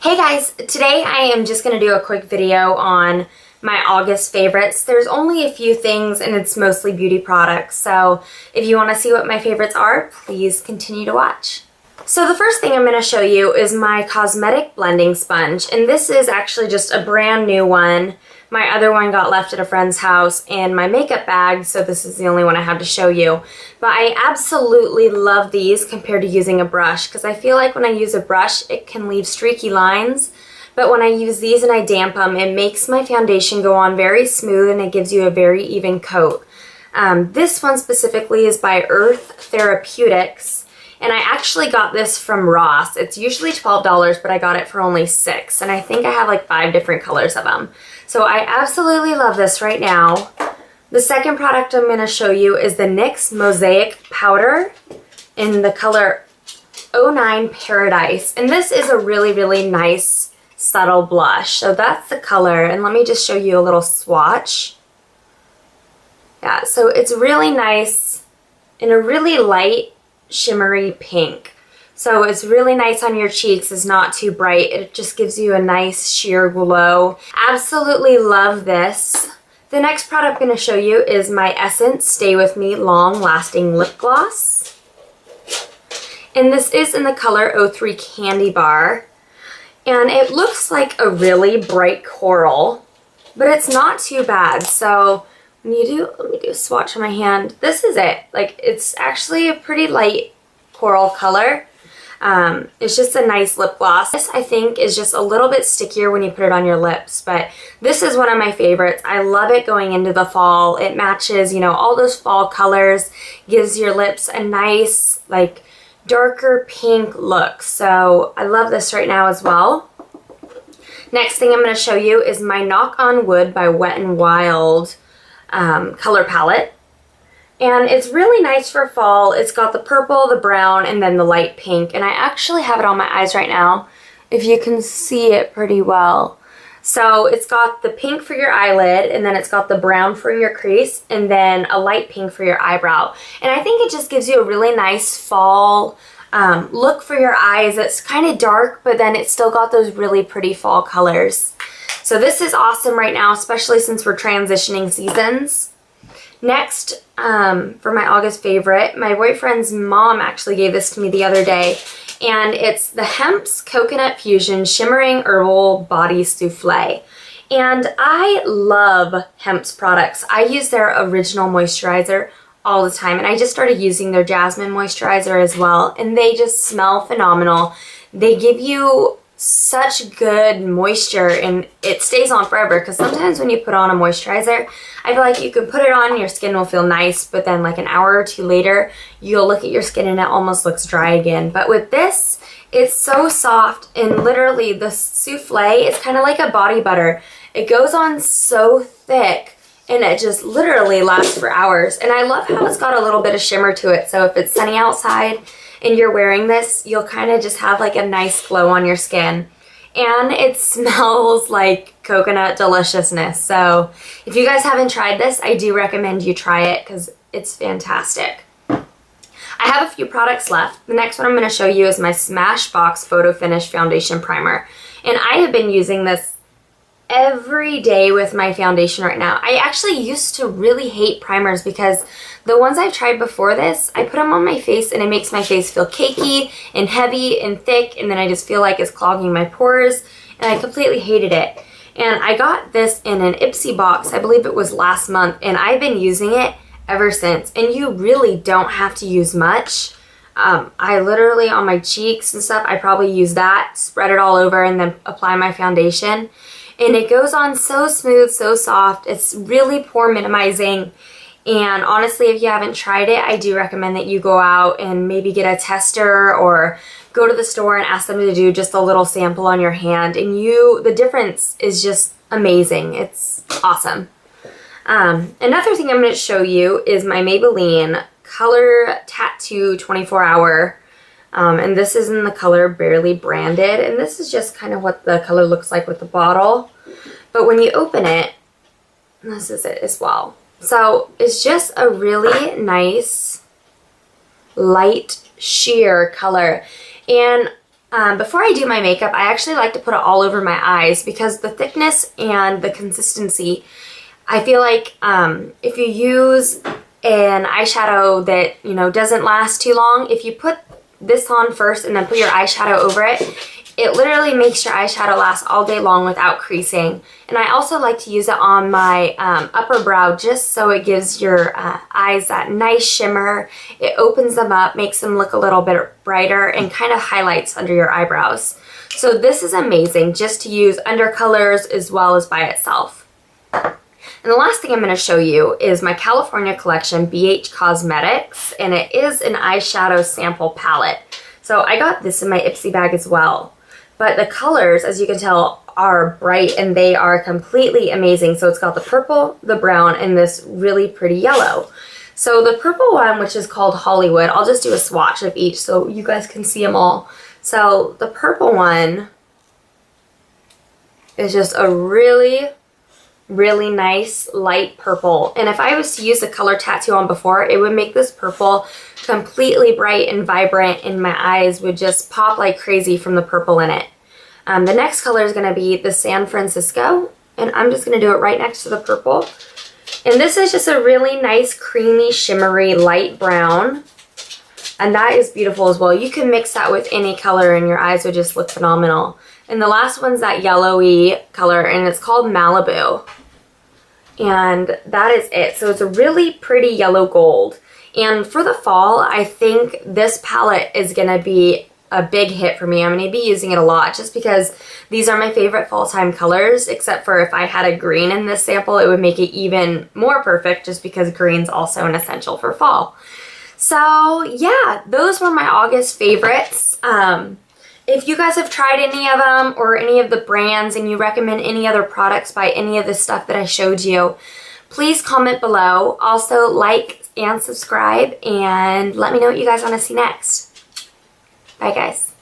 Hey guys, today I am just going to do a quick video on my August favorites. There's only a few things and it's mostly beauty products, so if you want to see what my favorites are, please continue to watch. So the first thing I'm going to show you is my cosmetic blending sponge, and this is actually just a brand new one. My other one got left at a friend's house and my makeup bag, so this is the only one I have to show you. But I absolutely love these compared to using a brush, because I feel like when I use a brush it can leave streaky lines, but when I use these and I damp them, it makes my foundation go on very smooth and it gives you a very even coat. This one specifically is by Earth Therapeutics, and I actually got this from Ross. It's usually $12, but I got it for only $6, and I think I have like 5 different colors of them. So I absolutely love this right now. The second product I'm going to show you is the NYX Mosaic Powder in the color 09 Paradise. And this is a really, really nice subtle blush. So that's the color. And let me just show you a little swatch. Yeah, so it's really nice in a really light, shimmery pink. So it's really nice on your cheeks. It's not too bright. It just gives you a nice sheer glow. Absolutely love this. The next product I'm going to show you is my Essence Stay With Me Long Lasting Lip Gloss. And this is in the color 03 Candy Bar. And it looks like a really bright coral, but it's not too bad. So when you do, let me do a swatch on my hand. This is it. Like, it's actually a pretty light coral color. It's just a nice lip gloss. This, I think, is just a little bit stickier when you put it on your lips, but this is one of my favorites. I love it going into the fall. It matches, you know, all those fall colors, gives your lips a nice, like, darker pink look. So I love this right now as well. Next thing I'm going to show you is my Knock on Wood by Wet n Wild color palette. And it's really nice for fall. It's got the purple, the brown, and then the light pink. And I actually have it on my eyes right now, if you can see it pretty well. So it's got the pink for your eyelid, and then it's got the brown for your crease, and then a light pink for your eyebrow. And I think it just gives you a really nice fall look for your eyes. It's kind of dark, but then it's still got those really pretty fall colors. So this is awesome right now, especially since we're transitioning seasons. Next, for my August favorite, my boyfriend's mom actually gave this to me the other day, and it's the Hempz Coconut Fusion Shimmering Herbal Body Souffle. And I love Hempz products. I use their original moisturizer all the time, and I just started using their Jasmine moisturizer as well, and they just smell phenomenal. They give you such good moisture and it stays on forever, because sometimes when you put on a moisturizer, I feel like you can put it on and your skin will feel nice, but then like an hour or two later you'll look at your skin and it almost looks dry again. But with this, it's so soft, and literally the souffle is kind of like a body butter. It goes on so thick and it just literally lasts for hours. And I love how it's got a little bit of shimmer to it, so if it's sunny outside and you're wearing this, you'll kind of just have like a nice glow on your skin. And it smells like coconut deliciousness. So if you guys haven't tried this, I do recommend you try it because it's fantastic. I have a few products left. The next one I'm going to show you is my Smashbox Photo Finish Foundation Primer. And I have been using this every day with my foundation right now. I actually used to really hate primers because the ones I've tried before this, I put them on my face and it makes my face feel cakey and heavy and thick, and then I just feel like it's clogging my pores, and I completely hated it. And I got this in an Ipsy box, I believe it was last month, and I've been using it ever since. And you really don't have to use much. I literally, on my cheeks and stuff, I probably use that, spread it all over, and then apply my foundation. And it goes on so smooth, so soft. It's really pore minimizing. And honestly, if you haven't tried it, I do recommend that you go out and maybe get a tester or go to the store and ask them to do just a little sample on your hand. And the difference is just amazing. It's awesome. Another thing I'm going to show you is my Maybelline Color Tattoo 24 Hour. And this is in the color Barely Branded, and this is just kind of what the color looks like with the bottle. But when you open it, this is it as well. So it's just a really nice light sheer color. And Before I do my makeup, I actually like to put it all over my eyes because the thickness and the consistency, I feel like if you use an eyeshadow that, you know, doesn't last too long, if you put this on first and then put your eyeshadow over it, it literally makes your eyeshadow last all day long without creasing. And I also like to use it on my upper brow just so it gives your eyes that nice shimmer. It opens them up, makes them look a little bit brighter, and kind of highlights under your eyebrows. So this is amazing just to use under colors as well as by itself. And the last thing I'm going to show you is my California Collection BH Cosmetics, and it is an eyeshadow sample palette. So I got this in my Ipsy bag as well. But the colors, as you can tell, are bright and they are completely amazing. So it's got the purple, the brown, and this really pretty yellow. So the purple one, which is called Hollywood, I'll just do a swatch of each so you guys can see them all. So the purple one is just a really nice light purple, and if I was to use the color tattoo on before, it would make this purple completely bright and vibrant, and my eyes would just pop like crazy from the purple in it. The next color is going to be the San Francisco, and I'm just going to do it right next to the purple. And this is just a really nice creamy shimmery light brown, and that is beautiful as well. You can mix that with any color and your eyes would just look phenomenal. And the last one's that yellowy color, and it's called Malibu. And that is it. So it's a really pretty yellow gold. And for the fall, I think this palette is going to be a big hit for me. I'm going to be using it a lot just because these are my favorite fall time colors, except for if I had a green in this sample, it would make it even more perfect just because green's also an essential for fall. So yeah, those were my August favorites. If you guys have tried any of them or any of the brands and you recommend any other products by any of the stuff that I showed you, please comment below. Also like and subscribe and let me know what you guys want to see next. Bye guys.